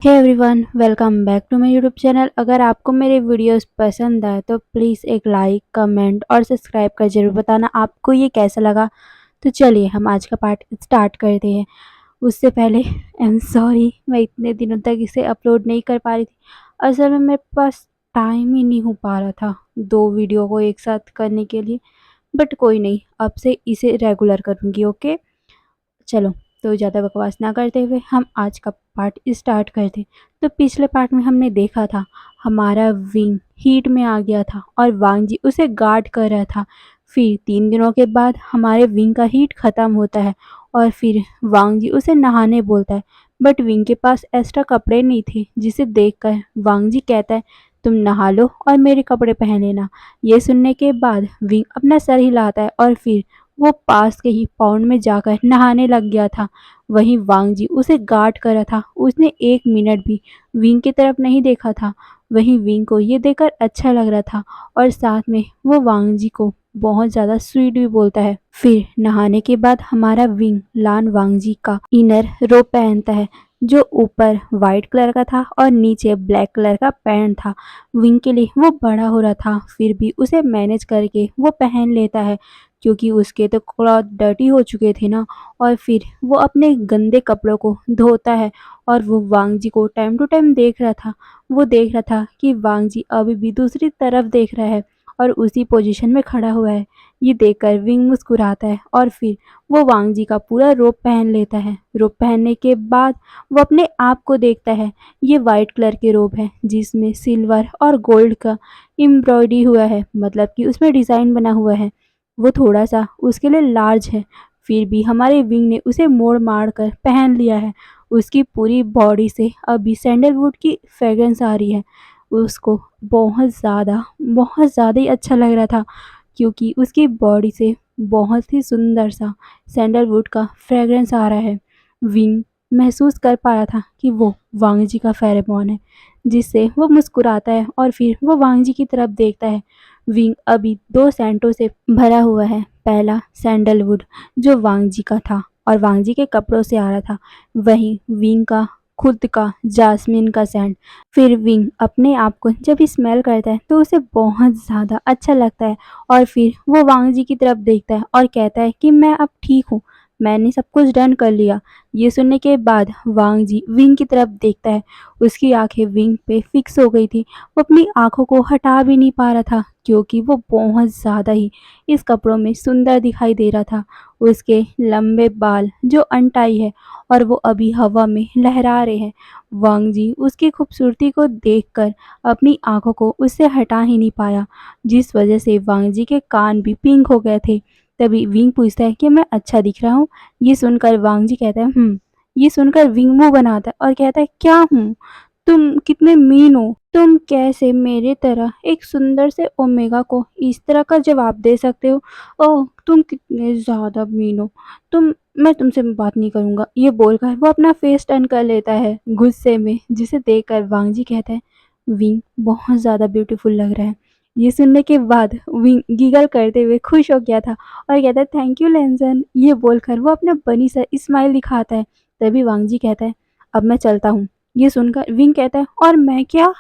Hey everyone, welcome back to my YouTube channel. अगर आपको मेरे वीडियोस पसंद आए तो प्लीज़ एक लाइक, कमेंट और सब्सक्राइब कर ज़रूर बताना आपको ये कैसा लगा। तो चलिए हम आज का पार्ट स्टार्ट करते हैं। उससे पहले आई एम सॉरी, मैं इतने दिनों तक इसे अपलोड नहीं कर पा रही थी। असल में मेरे पास टाइम ही नहीं हो पा रहा था 2 वीडियो को एक साथ करने के लिए। बट कोई नहीं, अब से इसे रेगुलर करूँगी। ओके, चलो, तो ज़्यादा बकवास ना करते हुए हम आज का पार्ट स्टार्ट करते। तो पिछले पार्ट में हमने देखा था हमारा विंग हीट में आ गया था और वांग जी उसे गार्ड कर रहा था। फिर 3 दिनों के बाद हमारे विंग का हीट ख़त्म होता है और फिर वांग जी उसे नहाने बोलता है। बट विंग के पास एक्स्ट्रा कपड़े नहीं थे, जिसे देखकर वांग जी कहता है तुम नहा लो और मेरे कपड़े पहन लेना। ये सुनने के बाद विंग अपना सर हिलाता है और फिर वो पास के ही पॉन्ड में जाकर नहाने लग गया था। वहीं वांग जी उसे गार्ड कर रहा था। उसने 1 मिनट भी विंग की तरफ नहीं देखा था। वहीं विंग को ये देखकर अच्छा लग रहा था और साथ में वो वांग जी को बहुत ज़्यादा स्वीट भी बोलता है। फिर नहाने के बाद हमारा विंग लान वांग जी का इनर रो पहनता है, जो ऊपर वाइट कलर का था और नीचे ब्लैक कलर का पैंट था। विंग के लिए वो बड़ा हो रहा था, फिर भी उसे मैनेज करके वो पहन लेता है, क्योंकि उसके तो क्लॉथ डर्टी हो चुके थे ना। और फिर वो अपने गंदे कपड़ों को धोता है और वो वांग जी को टाइम टू टाइम देख रहा था। वो देख रहा था कि वांग जी अभी भी दूसरी तरफ देख रहा है और उसी पोजीशन में खड़ा हुआ है। ये देखकर विंग मुस्कुराता है और फिर वो वांग जी का पूरा रोब पहन लेता है। रोब पहनने के बाद वो अपने आप को देखता है। ये वाइट कलर के रोब है जिसमें सिल्वर और गोल्ड का एम्ब्रॉयडरी हुआ है, मतलब कि उसमें डिज़ाइन बना हुआ है। वो थोड़ा-सा उसके लिए लार्ज है, फिर भी हमारे विंग ने उसे मोड़-माड़ कर पहन लिया है। उसकी पूरी बॉडी से अभी सैंडलवुड की फ्रेग्रेंस आ रही है। उसको बहुत ज़्यादा ही अच्छा लग रहा था, क्योंकि उसकी बॉडी से बहुत ही सुंदर सा सैंडलवुड का फ्रेग्रेंस आ रहा है। विंग महसूस कर पा रहा था कि वो वांग जी का फेरोमोन है, जिससे वो मुस्कुराता है और फिर वो वांग जी की तरफ देखता है। विंग अभी 2 सेंटों से भरा हुआ है। पहला सैंडलवुड जो वांग जी का था और वांग जी के कपड़ों से आ रहा था, वहीं विंग का खुद का जास्मिन का सेंट। फिर विंग अपने आप को जब स्मेल करता है तो उसे बहुत ज़्यादा अच्छा लगता है और फिर वो वांग जी की तरफ देखता है और कहता है कि मैं अब ठीक हूँ, मैंने सब कुछ डन कर लिया। ये सुनने के बाद वांग जी विंग की तरफ देखता है। उसकी आंखें विंग पे फिक्स हो गई थी। वो अपनी आंखों को हटा भी नहीं पा रहा था, क्योंकि वो बहुत ज़्यादा ही इस कपड़ों में सुंदर दिखाई दे रहा था। उसके लंबे बाल जो अनटाई है और वो अभी हवा में लहरा रहे हैं। वांग जी उसकी खूबसूरती को देखकर अपनी आंखों को उससे हटा ही नहीं पाया, जिस वजह से वांग जी के कान भी पिंक हो गए थे। तभी विंग पूछता है कि मैं अच्छा दिख रहा हूँ? ये सुनकर वांग जी कहता है ये सुनकर विंग मुंह बनाता है और कहता है क्या हूँ? तुम कितने मीन हो? तुम कैसे मेरे तरह एक सुंदर से ओमेगा को इस तरह का जवाब दे सकते हो? ओह! तुम कितने ज़्यादा मीन हो। मैं तुमसे बात नहीं करूँगा। ये बोलकर वो अपना फेस टर्न कर लेता है गुस्से में, जिसे देखकर वांग जी कहता है, विंग बहुत ज़्यादा ब्यूटीफुल लग रहा है। ये सुनने के बाद विंग गिगल करते हुए खुश हो गया था और कहता है थैंक यू लेंसन। ये बोलकर वो अपना बनी सा स्माइल दिखाता है। तभी वांग जी कहता है अब मैं चलता हूँ। ये सुनकर विंग कहता है और मैं क्या?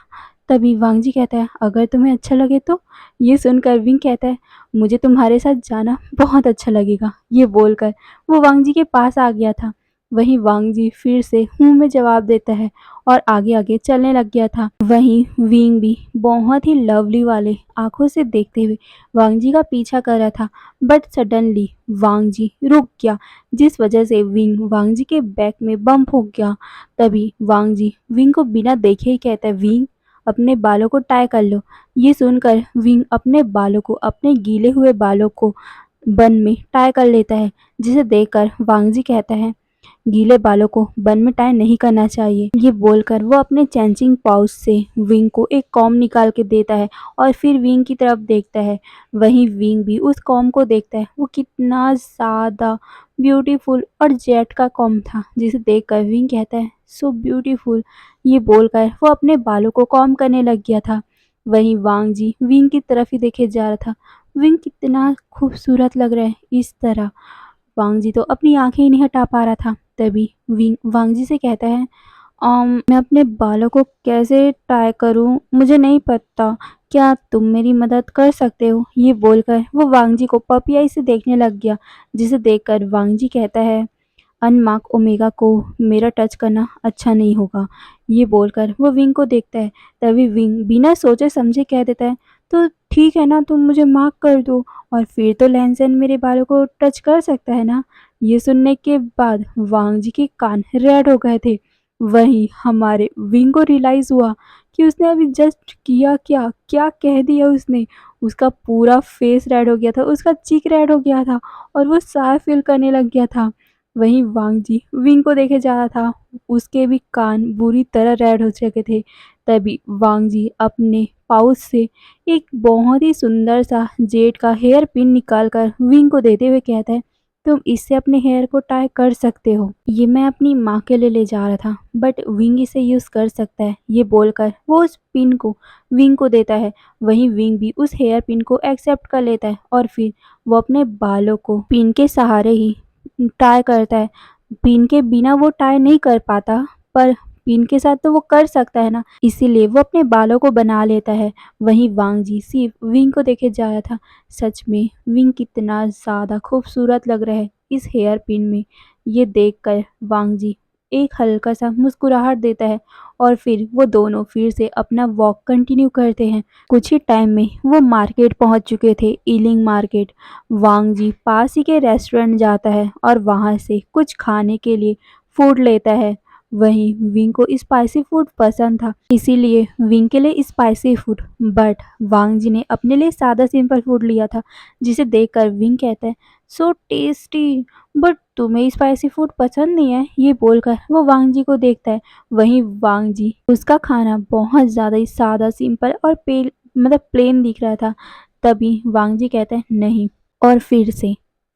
तभी वांग जी कहता है अगर तुम्हें अच्छा लगे तो। ये सुनकर विंग कहता है मुझे तुम्हारे साथ जाना बहुत अच्छा लगेगा। ये बोलकर वो वांग जी के पास आ गया था। वहीं वांग जी फिर से हूँ में जवाब देता है और आगे आगे चलने लग गया था। वहीं विंग भी बहुत ही लवली वाले आंखों से देखते हुए वांग जी का पीछा कर रहा था। बट सडनली वांग जी रुक गया, जिस वजह से विंग वांग जी के बैक में बम्प हो गया। तभी वांग जी विंग को बिना देखे ही कहता है विंग अपने बालों को टाई कर लो। ये सुनकर विंग अपने बालों को, अपने गीले हुए बालों को बन में टाई कर लेता है, जिसे देखकर वांग जी कहता है गीले बालों को बन में टाई नहीं करना चाहिए। ये बोलकर वो अपने चैंचिंग पाउच से विंग को एक कॉम्ब निकाल के देता है और फिर विंग की तरफ देखता है। वहीं विंग भी उस कॉम्ब को देखता है। वो कितना ज़्यादा ब्यूटीफुल और जेट का कॉम्ब था, जिसे देखकर विंग कहता है सो ब्यूटीफुल। ये बोलकर वो अपने बालों को कॉम्ब करने लग गया था। वहीं वांग जी विंग की तरफ ही देखे जा रहा था। विंग कितना खूबसूरत लग रहा है इस तरह। वांग जी तो अपनी आंखें ही नहीं हटा पा रहा था। तभी विंग वांग जी से कहता है मैं अपने बालों को कैसे टाई करूँ? मुझे नहीं पता। क्या तुम मेरी मदद कर सकते हो? ये बोलकर वो वांगजी को पपी से देखने लग गया, जिसे देखकर वांगजी कहता है, अनमार्क ओमेगा को मेरा टच करना अच्छा नहीं होगा। ये बोलकर वो विंग को देखता है। तभी विंग बिना सोचे समझे कह देता है, तो ठीक है ना, तुम मुझे मार्क कर दो और फिर तो लैनसेन मेरे बालों को टच कर सकता है ना। ये सुनने के बाद वांग जी के कान रेड हो गए थे। वहीं हमारे विंग को रियलाइज हुआ कि उसने अभी जस्ट किया क्या, क्या कह दिया उसने। उसका पूरा फेस रेड हो गया था, उसका चीक रेड हो गया था और वो साह फील करने लग गया था। वहीं वांग जी विंग को देखे जा रहा था, उसके भी कान बुरी तरह रेड हो चुके थे। तभी वांग जी अपने पाउच से एक बहुत ही सुंदर सा जेड का हेयर पिन निकालकर विंग को देते हुए कहता है, तुम इससे अपने हेयर को टाई कर सकते हो। ये मैं अपनी माँ के लिए ले जा रहा था, बट विंग इसे यूज कर सकता है। ये बोलकर वो उस पिन को विंग को देता है। वहीं विंग भी उस हेयर पिन को एक्सेप्ट कर लेता है और फिर वो अपने बालों को पिन के सहारे ही टाई करता है। पिन के बिना वो टाई नहीं कर पाता, पर पिन के साथ तो वो कर सकता है ना, इसीलिए वो अपने बालों को बना लेता है। वहीं वांग जी सिर्फ विंग को देखे जा रहा था। सच में विंग कितना ज़्यादा खूबसूरत लग रहा है इस हेयर पिन में। ये देखकर वांग जी एक हल्का सा मुस्कुराहट देता है और फिर वो दोनों फिर से अपना वॉक कंटिन्यू करते हैं। कुछ ही टाइम में वो मार्केट पहुंच चुके थे, ईलिंग मार्केट। वांग जी पास ही के रेस्टोरेंट जाता है और वहां से कुछ खाने के लिए फूड लेता है। वहीं विंग को स्पाइसी फूड पसंद था, इसीलिए विंग के लिए स्पाइसी फूड, बट वांग जी ने अपने लिए सादा सिंपल फूड लिया था, जिसे देखकर विंग कहता है, सो टेस्टी, बट तुम्हें स्पाइसी फूड पसंद नहीं है। ये बोलकर वो वांग जी को देखता है। वहीं वांग जी उसका खाना बहुत ज़्यादा ही सादा सिंपल और प्लेन दिख रहा था। तभी वांग जी कहते हैं नहीं, और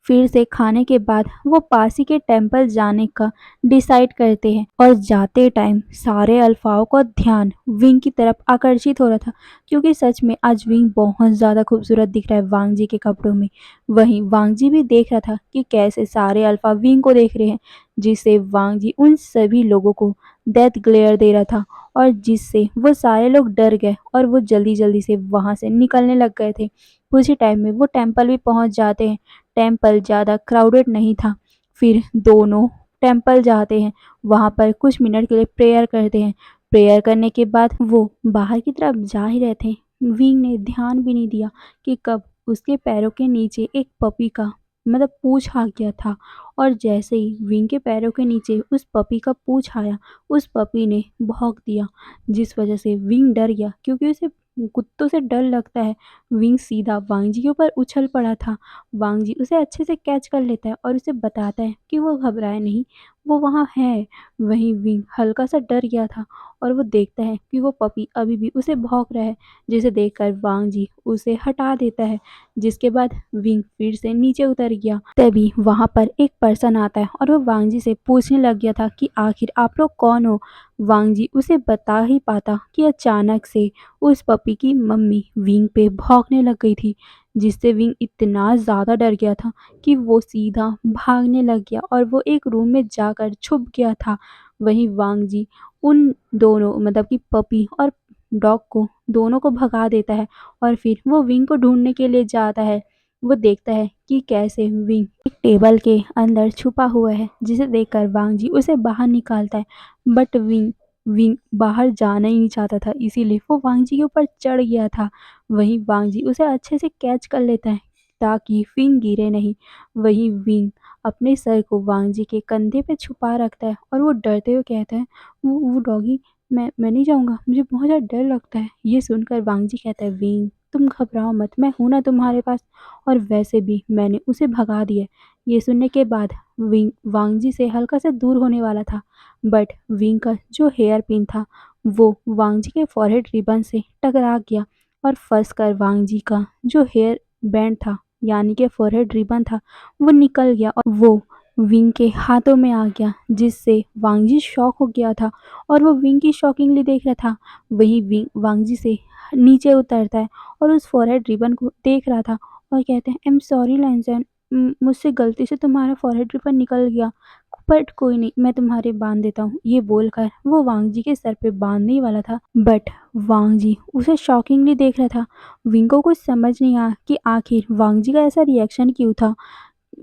फिर से खाने के बाद वो पास ही के टेम्पल जाने का डिसाइड करते हैं और जाते टाइम सारे अल्फाओं का ध्यान विंग की तरफ आकर्षित हो रहा था, क्योंकि सच में आज विंग बहुत ज़्यादा खूबसूरत दिख रहा है वांग जी के कपड़ों में। वहीं वांग जी भी देख रहा था कि कैसे सारे अल्फा विंग को देख रहे हैं, जिससे वांग जी उन सभी लोगों को डेथ ग्लेयर दे रहा था और जिससे वो सारे लोग डर गए और वो जल्दी जल्दी से वहाँ से निकलने लग गए थे। कुछ ही टाइम में वो टेम्पल भी पहुँच जाते हैं। टेम्पल ज़्यादा क्राउडेड नहीं था। फिर दोनों टेम्पल जाते हैं, वहाँ पर कुछ मिनट के लिए प्रेयर करते हैं। प्रेयर करने के बाद वो बाहर की तरफ जा ही रहे थे, विंग ने ध्यान भी नहीं दिया कि कब उसके पैरों के नीचे एक पपी का पूँछ आ गया था। और जैसे ही विंग के पैरों के नीचे उस पपी का पूँछ आया, उस पपी ने भौंक दिया, जिस वजह से विंग डर गया, क्योंकि उसे कुत्तों से डर लगता है। विंग सीधा वांग जी के ऊपर उछल पड़ा था। वांग जी उसे अच्छे से कैच कर लेता है और उसे बताता है कि वो घबराए नहीं, वो वहाँ है। वहीं विंग हल्का सा डर गया था और वो देखता है कि वो पपी अभी भी उसे भौंक रहा है, जिसे देखकर वांग जी उसे हटा देता है। जिसके बाद विंग फिर से नीचे उतर गया। तभी वहाँ पर एक पर्सन आता है और वो वांग जी से पूछने लग गया था कि आखिर आप लोग कौन हो। वांग जी उसे बता ही पाता कि अचानक से उस पपी की मम्मी विंग पे भौंकने लग गई थी, जिससे विंग इतना ज़्यादा डर गया था कि वो सीधा भागने लग गया और वो एक रूम में जाकर छुप गया था। वहीं वांग जी उन दोनों कि पपी और डॉग को दोनों को भगा देता है और फिर वो विंग को ढूंढने के लिए जाता है। वो देखता है कि कैसे विंग एक टेबल के अंदर छुपा हुआ है, जिसे देखकर वांग जी उसे बाहर निकालता है, बट विंग विंग बाहर जाना ही नहीं चाहता था, इसीलिए वो वांग जी के ऊपर चढ़ गया था। वहीं वांग जी उसे अच्छे से कैच कर लेता है ताकि विंग गिरे नहीं। वहीं विंग अपने सर को वांग जी के कंधे पे छुपा रखता है और वो डरते हुए कहता है, वो डॉगी, मैं नहीं जाऊँगा, मुझे बहुत ज़्यादा डर लगता है। ये सुनकर वांग जी कहता है, विंग तुम घबराओ मत, मैं हूँ ना तुम्हारे पास, और वैसे भी मैंने उसे भगा दिया। ये सुनने के बाद विंग वांग जी से हल्का सा दूर होने वाला था, बट विंग का जो हेयर पिन था वो वांग जी के फॉरहेड रिबन से टकरा गया और फंस कर वांग जी का जो हेयर बैंड था, यानी कि फॉरहेड रिबन था, वो निकल गया और वो विंग के हाथों में आ गया, जिससे वांग जी शॉक हो गया था और वो विंग की शॉकिंगली देख रहा था। वही विंग वांग जी से नीचे उतरता है और उस फॉरहेड रिबन को देख रहा था और कहते हैं, आई एम सॉरी लैंसन, मुझसे गलती से तुम्हारा फॉरहेड रिबन निकल गया, बट कोई नहीं, मैं तुम्हारे बाँध देता हूँ। ये बोलकर वो वांग जी के सर पे बाँधने ही वाला था, बट वांग जी उसे शॉकिंगली देख रहा था। विंग को कुछ समझ नहीं आया कि आखिर वांग जी का ऐसा रिएक्शन क्यों था।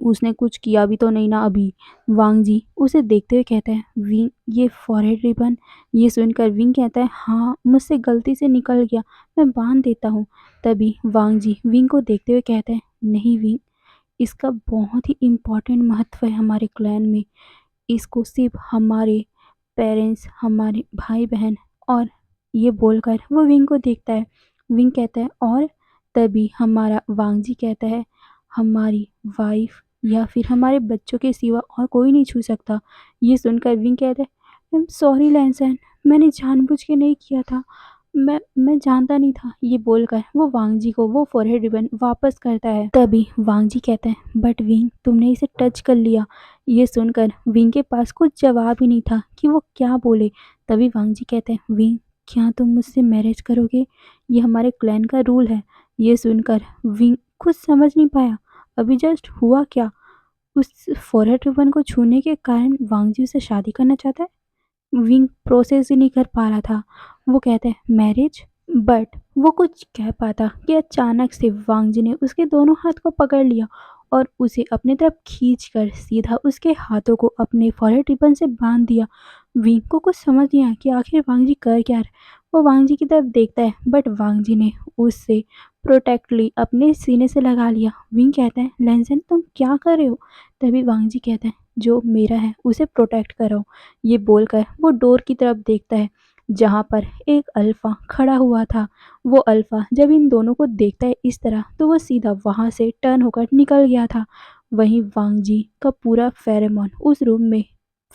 उसने कुछ किया भी तो नहीं ना अभी। वांग जी उसे देखते हुए कहते हैं, विंग ये फॉरहेड रिबन। ये सुनकर विंग कहता है, हाँ मुझसे गलती से निकल गया, मैं बांध देता हूँ। तभी वांग जी विंग को देखते हुए कहते हैं, नहीं विंग, इसका बहुत ही इम्पोर्टेंट महत्व है हमारे क्लैन में। इसको सिर्फ हमारे पेरेंट्स, हमारे भाई बहन और ये बोलकर वो विंग को देखता है। विंग कहता है और तभी हमारा वांग जी कहता है, हमारी वाइफ या फिर हमारे बच्चों के सिवा और कोई नहीं छू सकता। ये सुनकर विंग कहता है, आई एम सॉरी लैंसन, मैंने जानबूझ के नहीं किया था, मैं जानता नहीं था। ये बोलकर वो वांग जी को वो फॉरहेड रिबन वापस करता है। तभी वांग जी कहते हैं, बट विंग तुमने इसे टच कर लिया। ये सुनकर विंग के पास कुछ जवाब ही नहीं था कि वो क्या बोले। तभी वांग जी कहते हैं, विंग क्या तुम मुझसे मैरिज करोगे? ये हमारे क्लैन का रूल है। ये सुनकर विंग कुछ समझ नहीं पाया, अभी जस्ट हुआ क्या। उस फॉरहेड रिबन को छूने के कारण वांग जी उसे शादी करना चाहता है। विंग प्रोसेस ही नहीं कर पा रहा था। वो कहते हैं मैरिज, बट वो कुछ कह पाता कि अचानक से वांग जी ने उसके दोनों हाथ को पकड़ लिया और उसे अपनी तरफ खींचकर सीधा उसके हाथों को अपने फॉरहेड रिबन से बांध दिया। विंग को कुछ समझ नहीं आया कि आखिर वांग जी कर क्या रहे। वो वांग जी की तरफ देखता है, बट वांग जी ने उससे प्रोटेक्टली अपने सीने से लगा लिया। विंग कहता है, लेंसन तुम क्या कर रहे हो? तभी वांग जी कहता है, जो मेरा है उसे प्रोटेक्ट करो। ये बोलकर वो डोर की तरफ देखता है जहाँ पर एक अल्फा खड़ा हुआ था। वो अल्फा जब इन दोनों को देखता है इस तरह तो वो सीधा वहाँ से टर्न होकर निकल गया था। वहीं वांग जी का पूरा फेरोमोन उस रूम में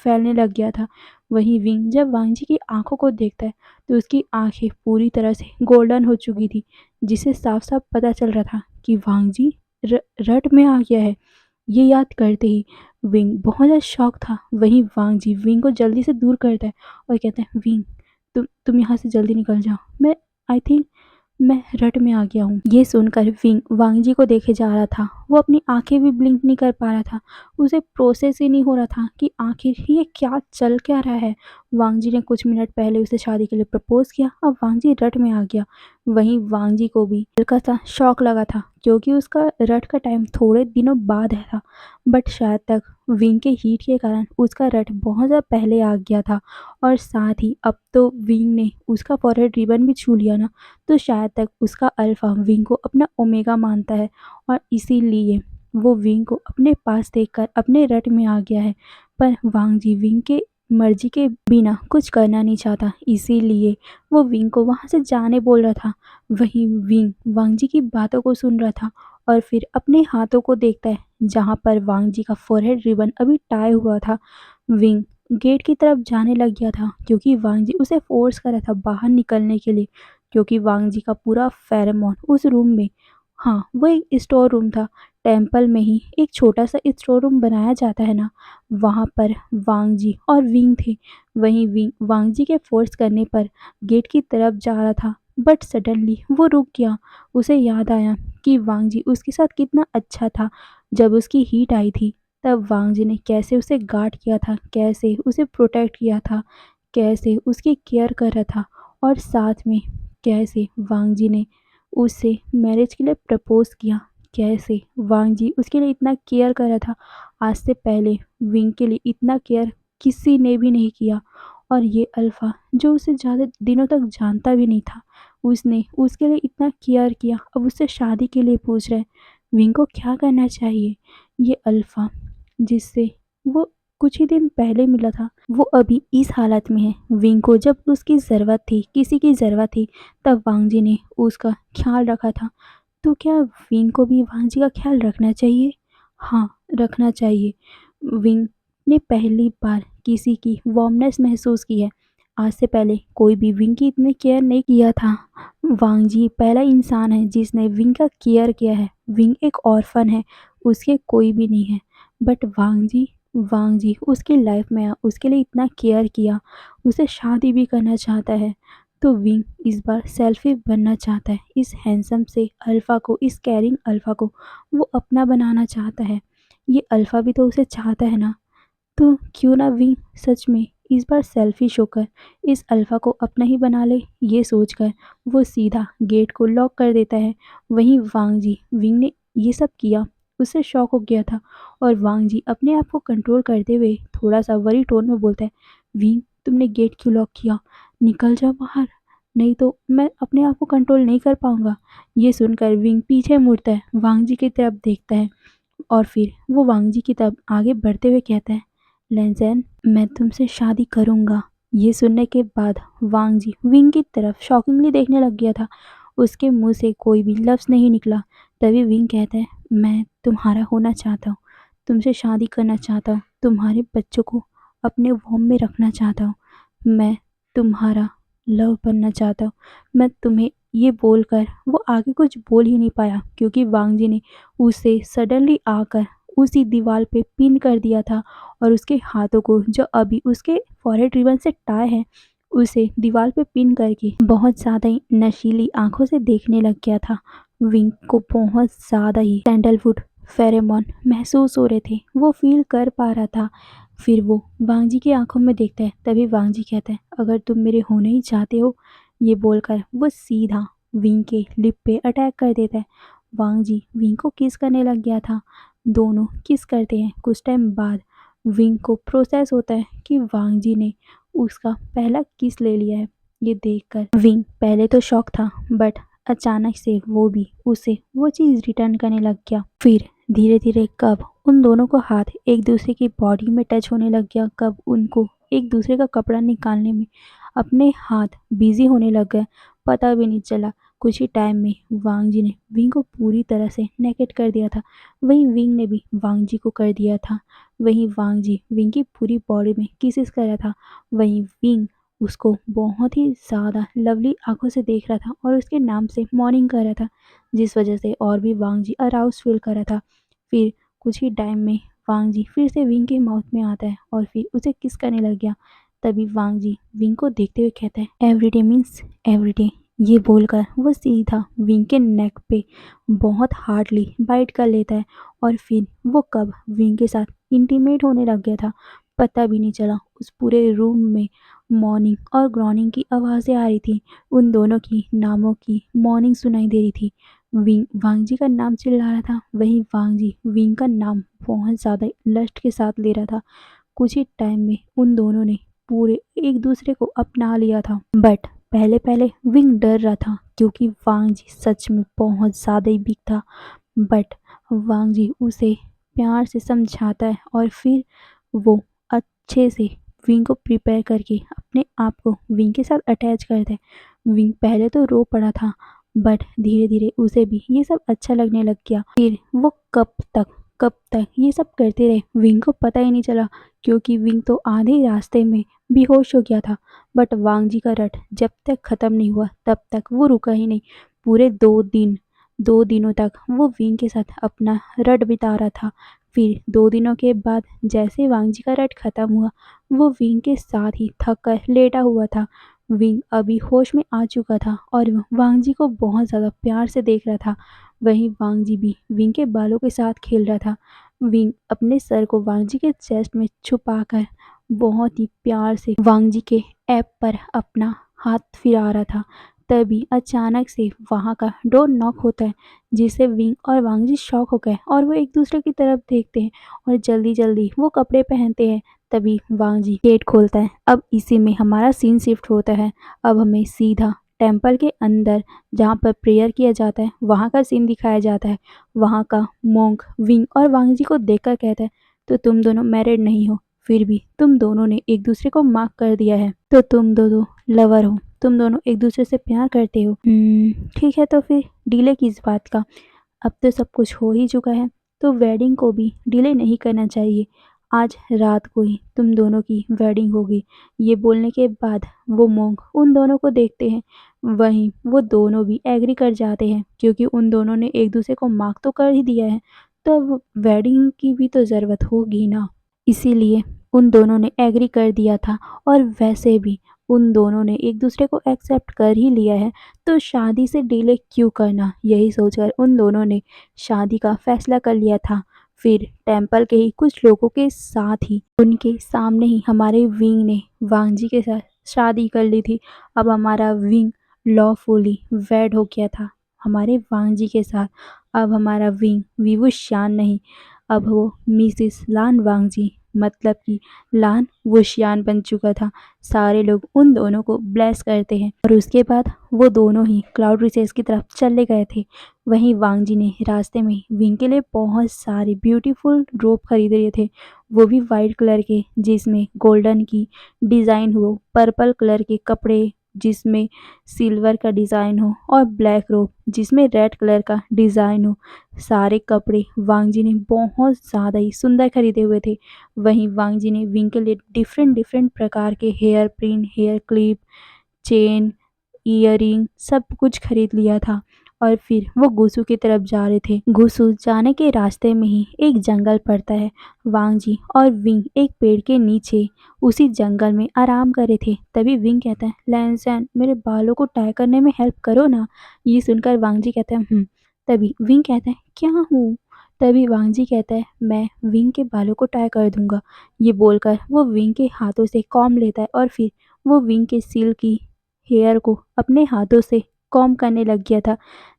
फैलने लग गया था। वहीं विंग जब वांग जी की आंखों को देखता है तो उसकी आंखें पूरी तरह से गोल्डन हो चुकी थी, जिसे साफ साफ पता चल रहा था कि वांग जी रट में आ गया है। ये याद करते ही विंग बहुत ज़्यादा शॉक था। वहीं वांग जी विंग को जल्दी से दूर करता है और कहता है, विंग तुम यहाँ से जल्दी निकल जाओ, मैं आई थिंक मैं रट में आ गया हूँ। ये सुनकर विंग वांग जी को देखे जा रहा था। वो अपनी आंखें भी ब्लिंक नहीं कर पा रहा था। उसे प्रोसेस ही नहीं हो रहा था कि आखिर ये क्या चल क्या रहा है। वांग जी ने कुछ मिनट पहले उसे शादी के लिए प्रपोज किया, अब वांग जी रट में आ गया। वहीं वांग जी को भी हल्का सा शॉक लगा था क्योंकि उसका रट का टाइम थोड़े दिनों बाद है था, बट शायद तक विंग के हीट के कारण उसका रट बहुत ज़्यादा पहले आ गया था। और साथ ही अब तो विंग ने उसका फॉरहेड रिबन भी छू लिया ना, तो शायद तक उसका अल्फा विंग को अपना ओमेगा मानता है और इसीलिए वो विंग को अपने पास देखकर अपने रट में आ गया है। पर वांग जी विंग के मर्जी के बिना कुछ करना नहीं चाहता, इसीलिए वो विंग को वहाँ से जाने बोल रहा था। वहीं विंग वांग जी की बातों को सुन रहा था और फिर अपने हाथों को देखता है जहाँ पर वांग जी का फॉरहेड रिबन अभी टाई हुआ था। विंग गेट की तरफ जाने लग गया था क्योंकि वांग जी उसे फोर्स कर रहा था बाहर निकलने के लिए, क्योंकि वांग जी का पूरा फेरोमोन उस रूम में, हाँ वो एक स्टोर रूम था। टेम्पल में ही एक छोटा सा स्टोर रूम बनाया जाता है ना, वहाँ पर वांग जी और विंग थे। वहीं विंग वांग जी के फोर्स करने पर गेट की तरफ जा रहा था, बट सडनली वो रुक गया। उसे याद आया कि वांग जी उसके साथ कितना अच्छा था जब उसकी हीट आई थी। तब वांग जी ने कैसे उसे गार्ड किया था, कैसे उसे प्रोटेक्ट किया था, कैसे उसकी केयर कर रहा था और साथ में कैसे वांग जी ने उससे मैरिज के लिए प्रपोज किया, कैसे वांग जी उसके लिए इतना केयर कर रहा था। आज से पहले विंग के लिए इतना केयर किसी ने भी नहीं किया। और ये अल्फा जो उसे ज़्यादा दिनों तक जानता भी नहीं था, उसने उसके लिए इतना केयर किया, अब उससे शादी के लिए पूछ रहा है। विंग को क्या करना चाहिए? ये अल्फा जिससे वो कुछ ही दिन पहले मिला था, वो अभी इस हालत में है। विंग को जब उसकी ज़रूरत थी, किसी की ज़रूरत थी, तब वांग जी ने उसका ख्याल रखा था। तो क्या विंग को भी वांग जी का ख्याल रखना चाहिए? हाँ, रखना चाहिए। विंग ने पहली बार किसी की वार्मनेस महसूस की है। आज से पहले कोई भी विंग की इतनी केयर नहीं किया था। वांग जी पहला इंसान है जिसने विंग का केयर किया है। विंग एक ऑर्फन है, उसके कोई भी नहीं है, बट वांग जी उसकी लाइफ में आया, उसके लिए इतना केयर किया, उसे शादी भी करना चाहता है। तो विंग इस बार सेल्फी बनना चाहता है। इस हैंडसम से अल्फा को, इस कैरिंग अल्फा को वो अपना बनाना चाहता है। ये अल्फा भी तो उसे चाहता है ना। तो क्यों ना विंग सच में इस बार सेल्फिश होकर इस अल्फा को अपना ही बना ले। ये सोचकर वो सीधा गेट को लॉक कर देता है। वहीं वांग जी विंग ने ये सब किया उससे शॉक हो गया था और वांग जी अपने आप को कंट्रोल करते हुए थोड़ा सा वरी टोन में बोलता है, विंग तुमने गेट क्यों लॉक किया? निकल जाओ बाहर, नहीं तो मैं अपने आप को कंट्रोल नहीं कर पाऊंगा। ये सुनकर विंग पीछे मुड़ता है, वांग जी की तरफ देखता है और फिर वो वांग जी की तरफ आगे बढ़ते हुए कहता है, लेंसेन मैं तुमसे शादी करूंगा। ये सुनने के बाद वांग जी विंग की तरफ शॉकिंगली देखने लग गया था। उसके मुंह से कोई भी लफ्ज नहीं निकला। तभी विंग कहता है, मैं तुम्हारा होना चाहता हूँ, तुमसे शादी करना चाहता हूँ, तुम्हारे बच्चों को अपने वॉम में रखना चाहता हूँ, मैं तुम्हारा लव बनना चाहता हूँ। मैं तुम्हें ये बोलकर वो आगे कुछ बोल ही नहीं पाया क्योंकि वांग जी ने उसे सडनली आकर उसी दीवार पे पिन कर दिया था और उसके हाथों को जो अभी उसके फॉरहेड रिबन से टाई है उसे दीवार पे पिन करके बहुत ज़्यादा ही नशीली आंखों से देखने लग गया था। विंग को बहुत ज़्यादा ही सैंडलवुड फेरेमोन महसूस हो रहे थे, वो फील कर पा रहा था। फिर वो वांग जी की आंखों में देखता है। तभी वांग जी कहता है, अगर तुम मेरे होने ही चाहते हो। ये बोलकर वो सीधा विंग के लिप पे अटैक कर देता है। वांग जी विंग को किस करने लग गया था। दोनों किस करते हैं। कुछ टाइम बाद विंग को प्रोसेस होता है कि वांग जी ने उसका पहला किस ले लिया है। ये देखकर विंग पहले तो शॉक था बट अचानक से वो भी उसे वो चीज़ रिटर्न करने लग गया। फिर धीरे धीरे कब उन दोनों को हाथ एक दूसरे की बॉडी में टच होने लग गया, कब उनको एक दूसरे का कपड़ा निकालने में अपने हाथ बिजी होने लग गए, पता भी नहीं चला। कुछ ही टाइम में वांग जी ने विंग को पूरी तरह से नेकेट कर दिया था। वहीं विंग ने भी वांग जी को कर दिया था। वहीं वांग जी विंग की पूरी बॉडी में किसेस कर रहा था। वहीं विंग उसको बहुत ही ज़्यादा लवली आंखों से देख रहा था और उसके नाम से मॉर्निंग कर रहा था, जिस वजह से और भी वांग जी अराउज फील कर रहा था। फिर कुछ ही टाइम में वांग जी फिर से विंग के माउथ में आता है और फिर उसे किस करने लग गया। तभी वांग जी विंग को देखते हुए कहता है, एवरीडे मीन्स एवरीडे। ये बोलकर वो सीधा विंग के नेक पे बहुत हार्डली बाइट कर लेता है और फिर वो कब विंग के साथ इंटीमेट होने लग गया था, पता भी नहीं चला। उस पूरे रूम में मॉर्निंग और ग्रॉनिंग की आवाज़ें आ रही थी। उन दोनों की नामों की मॉर्निंग सुनाई दे रही थी। विंग वांग जी का नाम चिल्ला रहा था, वहीं वांग जी विंग का नाम बहुत ज़्यादा लस्ट के साथ ले रहा था। कुछ ही टाइम में उन दोनों ने पूरे एक दूसरे को अपना लिया था। बट पहले पहले विंग डर रहा था क्योंकि वांग जी सच में बहुत ज़्यादा ही वीक था। बट वांग जी उसे प्यार से समझाता है और फिर वो अच्छे से विंग को प्रिपेयर करके अपने आप को विंग के साथ अटैच करता है। विंग पहले तो रो पड़ा था बट धीरे धीरे उसे भी ये सब अच्छा लगने लग गया। फिर वो कब तक ये सब करते रहे, विंग को पता ही नहीं चला क्योंकि विंग तो आधे ही रास्ते में बेहोश हो गया था। बट वांग जी का रट जब तक ख़त्म नहीं हुआ तब तक वो रुका ही नहीं। पूरे 2 दिनों तक वो विंग के साथ अपना रट बिता रहा था। फिर 2 दिनों के बाद जैसे वांग जी का रट ख़त्म हुआ वो विंग के साथ ही थक कर लेटा हुआ था। विंग अभी होश में आ चुका था और वांग जी को बहुत ज़्यादा प्यार से देख रहा था। वहीं वांग जी भी विंग के बालों के साथ खेल रहा था। विंग अपने सर को वांग जी के चेस्ट में छुपाकर बहुत ही प्यार से वांग जी के ऐप पर अपना हाथ फिरा रहा था। तभी अचानक से वहाँ का डोर नॉक होता है जिससे विंग और वांग जी शॉक हो गए और वो एक दूसरे की तरफ देखते हैं और जल्दी जल्दी वो कपड़े पहनते हैं। तभी वांग जी गेट खोलता है। अब इसी में हमारा सीन शिफ्ट होता है। अब हमें सीधा टेम्पल के अंदर जहाँ पर प्रेयर किया जाता है वहाँ का सीन दिखाया जाता है। वहाँ का मोंक विंग और वांग जी को देखकर कहता है, तो तुम दोनों मैरिड नहीं हो, फिर भी तुम दोनों ने एक दूसरे को मार्क कर दिया है, तो तुम दोनों लवर हो, तुम दोनों एक दूसरे से प्यार करते हो। ठीक है, तो फिर डिले किस बात का, अब तो सब कुछ हो ही चुका है तो वेडिंग को भी डिले नहीं करना चाहिए। आज रात को ही तुम दोनों की वेडिंग होगी। ये बोलने के बाद वो मोंक उन दोनों को देखते हैं। वहीं वो दोनों भी एग्री कर जाते हैं क्योंकि उन दोनों ने एक दूसरे को मार्क तो कर ही दिया है तो अब वेडिंग की भी तो ज़रूरत होगी ना। इसीलिए उन दोनों ने एग्री कर दिया था और वैसे भी उन दोनों ने एक दूसरे को एक्सेप्ट कर ही लिया है तो शादी से डिले क्यों करना, यही सोचकर उन दोनों ने शादी का फैसला कर लिया था। फिर टेम्पल के ही कुछ लोगों के साथ ही उनके सामने ही हमारे विंग ने वांग जी के साथ शादी कर ली थी। अब हमारा विंग लॉफुली वेड हो गया था हमारे वांग जी के साथ। अब हमारा विंग विवुश्यान नहीं, अब वो मिसिस लान वांग जी मतलब कि लान वुशियान बन चुका था। सारे लोग उन दोनों को ब्लेस करते हैं और उसके बाद वो दोनों ही क्लाउड रिसेस की तरफ चले गए थे। वहीं वांग जी ने रास्ते में विंग के लिए बहुत सारे ब्यूटीफुल रोब खरीद रहे थे, वो भी वाइट कलर के जिसमें गोल्डन की डिज़ाइन हो, पर्पल कलर के कपड़े जिसमें सिल्वर का डिज़ाइन हो और ब्लैक रोब जिसमें रेड कलर का डिज़ाइन हो। सारे कपड़े वांग जी ने बहुत ज़्यादा ही सुंदर खरीदे हुए थे। वहीं वांग जी ने विंग के लिए डिफरेंट डिफरेंट प्रकार के hair pin, hair clip, chain, earring सब कुछ खरीद लिया था और फिर वो गुसू की तरफ जा रहे थे। गुसू जाने के रास्ते में ही एक जंगल पड़ता है। वांग जी और विंग एक पेड़ के नीचे उसी जंगल में आराम कर रहे थे। तभी विंग कहता है, लैंसन मेरे बालों को टाई करने में हेल्प करो ना। ये सुनकर वांग जी कहते हैं तभी विंग कहता है, क्या हूँ? तभी वांग जी कहता है, मैं विंग के बालों को टाई कर दूंगा। ये बोलकर वो विंग के हाथों से कॉम्ब लेता है और फिर वो विंग के सिल्की हेयर को अपने हाथों से कॉम्ब करने लग गया था।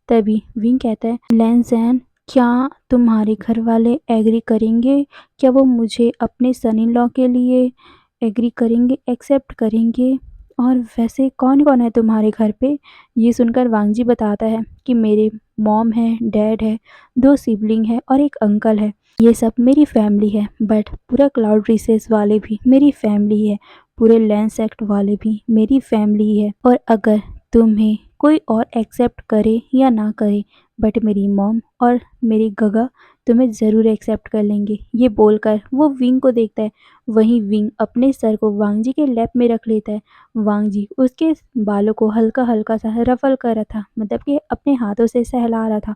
तभी विंग कहता है, लैंसैन क्या तुम्हारे घर वाले एग्री करेंगे? क्या वो मुझे अपने सन इन लॉ के लिए एग्री करेंगे, एक्सेप्ट करेंगे? और वैसे कौन कौन है तुम्हारे घर पे? ये सुनकर वांग जी बताता है कि मेरे मॉम है, डैड है, 2 सिबलिंग है और एक अंकल है। ये सब मेरी फैमिली है, बट पूरा क्लाउड रिसेस वाले भी मेरी फैमिली है, पूरे लैंस एक्ट वाले भी मेरी फैमिली है। और अगर तुम्हें कोई और एक्सेप्ट करे या ना करे, बट मेरी मॉम और मेरी गगा तुम्हें ज़रूर एक्सेप्ट कर लेंगे। ये बोलकर वो विंग को देखता है। वहीं विंग अपने सर को वांग जी के लैप में रख लेता है। वांग जी उसके बालों को हल्का हल्का सा रफल कर रहा था, मतलब कि अपने हाथों से सहला रहा था।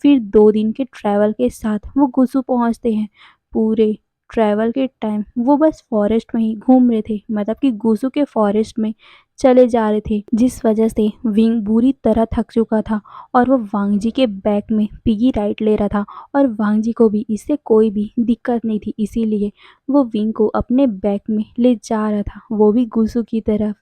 फिर 2 दिन के ट्रैवल के साथ वो गुसू पहुंचते हैं। पूरे ट्रैवल के टाइम वो बस फॉरेस्ट में ही घूम रहे थे, मतलब कि गुसू के फॉरेस्ट में चले जा रहे थे, जिस वजह से विंग बुरी तरह थक चुका था और वो वांग जी के बैक में पिगी राइड ले रहा था। और वांग जी को भी इससे कोई भी दिक्कत नहीं थी, इसीलिए वो विंग को अपने बैक में ले जा रहा था, वो भी गुसू की तरफ।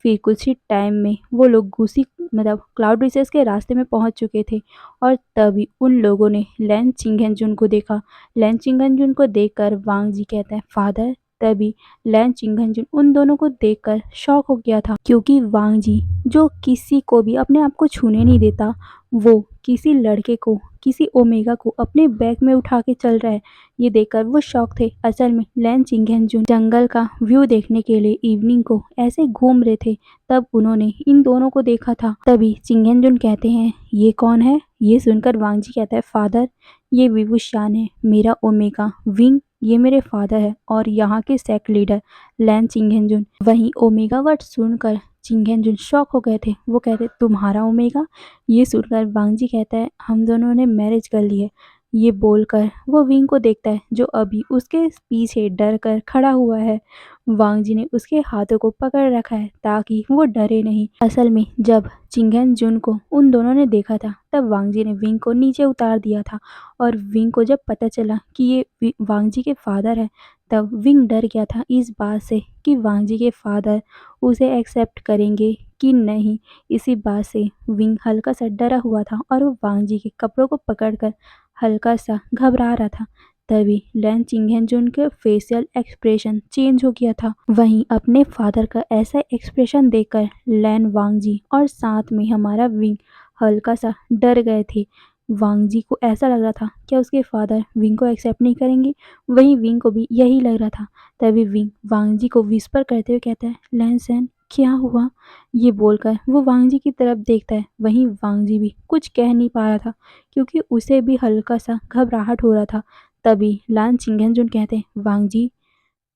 फिर कुछ ही टाइम में वो लोग गुसी मतलब क्लाउड रिसेस के रास्ते में पहुंच चुके थे और तभी उन लोगों ने लैन चिंगेंजुन को देखा। लैन चिंगेंजुन को देखकर वांग जी कहते हैं, फादर। तभी लैन चिंगेंजुन उन दोनों को देखकर शॉक हो गया था, क्योंकि वांग जी जो किसी को भी अपने आप को छूने नहीं देता, वो किसी लड़के को, किसी ओमेगा को अपने बैग में उठा के चल रहा है। ये देखकर वो शॉक थे। असल में लैन चिंगेंजुन जंगल का व्यू देखने के लिए इवनिंग को ऐसे घूम रहे थे, तब उन्होंने इन दोनों को देखा था। तभी चिंगेंजुन कहते हैं, ये कौन है? ये सुनकर वांग जी कहता है, फादर ये विवुश्यान है, मेरा ओमेगा विंग, ये मेरे फादर है और यहाँ के सेक्ट लीडर लैन चिंगेंजुन। वहीं ओमेगा वर्ड सुनकर चिंगेंजुन शॉक हो गए थे। वो कहते, तुम्हारा ओमेगा? ये सुनकर वांग जी कहता है, हम दोनों ने मैरिज कर ली है। ये बोलकर वो विंग को देखता है, जो अभी उसके पीछे डर कर खड़ा हुआ है। वांग जी ने उसके हाथों को पकड़ रखा है ताकि वो डरे नहीं। असल में जब चिंगेंजुन को उन दोनों ने देखा था, तब वांग जी ने विंग को नीचे उतार दिया था और विंग को जब पता चला कि ये वांग जी के फादर है, तब विंग डर गया था इस बात से कि वांग जी के फादर उसे एक्सेप्ट करेंगे कि नहीं। इसी बात से विंग हल्का सा डरा हुआ था और वो वांग जी के कपड़ों को पकड़कर हल्का सा घबरा रहा था। तभी लैन चिंगेंजुन के फेशियल एक्सप्रेशन चेंज हो गया था। वहीं अपने फादर का ऐसा एक्सप्रेशन देखकर लैन वांग जी और साथ में हमारा विंग हल्का सा डर गए थे। वांग जी को ऐसा लग रहा था क्या उसके फादर विंग को एक्सेप्ट नहीं करेंगे, वहीं विंग को भी यही लग रहा था। तभी विंग वांग जी को विस्पर करते हुए कहता है, लैनसेन क्या हुआ? ये बोलकर वो वांग जी की तरफ देखता है। वहीं वांग जी भी कुछ कह नहीं पा रहा था, क्योंकि उसे भी हल्का सा घबराहट हो रहा था। तभी लान चिंगेंजुन कहते हैं, वांग जी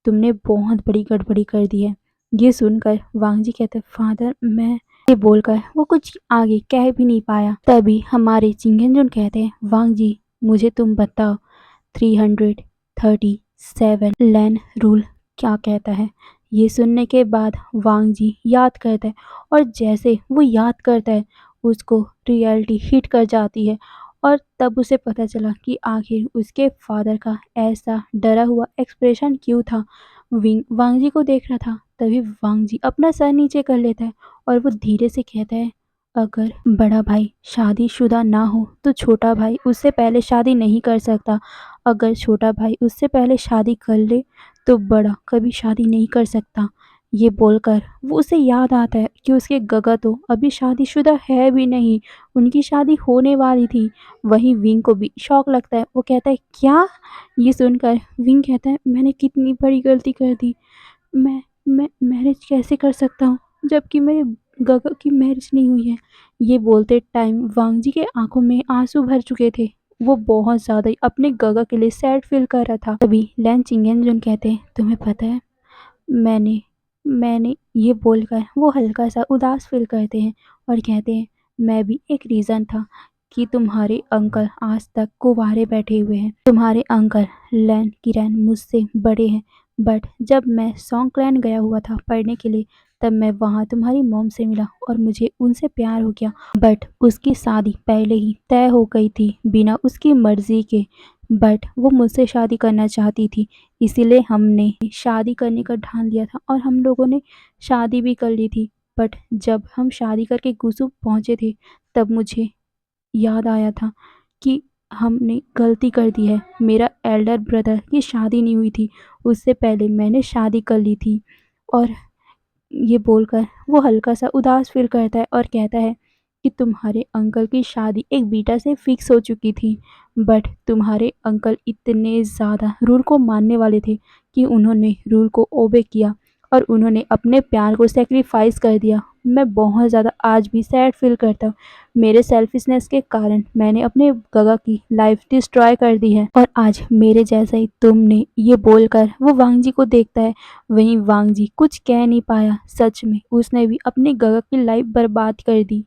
तुमने बहुत बड़ी गड़बड़ी कर दी है। ये सुनकर वांग जी कहते, फादर मैं, ये बोलकर वो कुछ आगे कह भी नहीं पाया। तभी हमारे चिंगेंजुन कहते हैं, वांग जी मुझे तुम बताओ 337 लैन रूल क्या कहता है? ये सुनने के बाद वांग जी याद करता है और जैसे वो याद करता है, उसको रियलिटी हिट कर जाती है और तब उसे पता चला कि आखिर उसके फादर का ऐसा डरा हुआ एक्सप्रेशन क्यों था। विंग वांग जी को देख रहा था। तभी वांग जी अपना सर नीचे कर लेता है और वो धीरे से कहता है, अगर बड़ा भाई शादीशुदा ना हो तो छोटा भाई उससे पहले शादी नहीं कर सकता। अगर छोटा भाई उससे पहले शादी कर ले तो बड़ा कभी शादी नहीं कर सकता। ये बोलकर वो उसे याद आता है कि उसके गगा तो अभी शादीशुदा है भी नहीं, उनकी शादी होने वाली थी। वहीं विंग को भी शौक लगता है। वो कहता है, क्या? ये सुनकर विंग कहता है, मैंने कितनी बड़ी गलती कर दी। मैं मैरिज कैसे कर सकता हूँ जबकि मेरे गगा की मैरिज नहीं हुई है। ये बोलते टाइम वांग जी के आंखों में आंसू भर चुके थे। वो बहुत ज़्यादा ही अपने गगा के लिए सैड फील कर रहा था। तभी लैन चिंगेनजुन कहते हैं, तुम्हें पता है मैंने मैंने ये बोलकर वो हल्का सा उदास फील करते हैं और कहते हैं, मैं भी एक रीज़न था कि तुम्हारे अंकल आज तक कुंवारे बैठे हुए हैं। तुम्हारे अंकल लैन किरैन मुझसे बड़े हैं, बट जब मैं सॉन्गक्लैन गया हुआ था पढ़ने के लिए तब मैं वहाँ तुम्हारी मॉम से मिला और मुझे उनसे प्यार हो गया। बट उसकी शादी पहले ही तय हो गई थी बिना उसकी मर्जी के। बट वो मुझसे शादी करना चाहती थी, इसीलिए हमने शादी करने का ठान लिया था और हम लोगों ने शादी भी कर ली थी। बट जब हम शादी करके गुसु पहुँचे थे तब मुझे याद आया था कि हमने गलती कर दी है। मेरा एल्डर ब्रदर की शादी नहीं हुई थी, उससे पहले मैंने शादी कर ली थी। और ये बोलकर वो हल्का-सा उदास फ़ील करता है और कहता है कि तुम्हारे अंकल की शादी एक बीटा से फ़िक्स हो चुकी थी, बट तुम्हारे अंकल इतने ज़्यादा रूल को मानने वाले थे कि उन्होंने रूल को ओबे किया और उन्होंने अपने प्यार को सैक्रिफाइस कर दिया। मैं बहुत ज़्यादा आज भी सैड फ़ील करता हूँ। मेरे सेल्फिशनेस के कारण मैंने अपने गगा की लाइफ़ डिस्ट्रॉय कर दी है और आज मेरे जैसा ही तुमने, ये बोलकर वो वांग जी को देखता है। वहीं वांग जी कुछ कह नहीं पाया। सच में उसने भी अपनी गगा की लाइफ बर्बाद कर दी।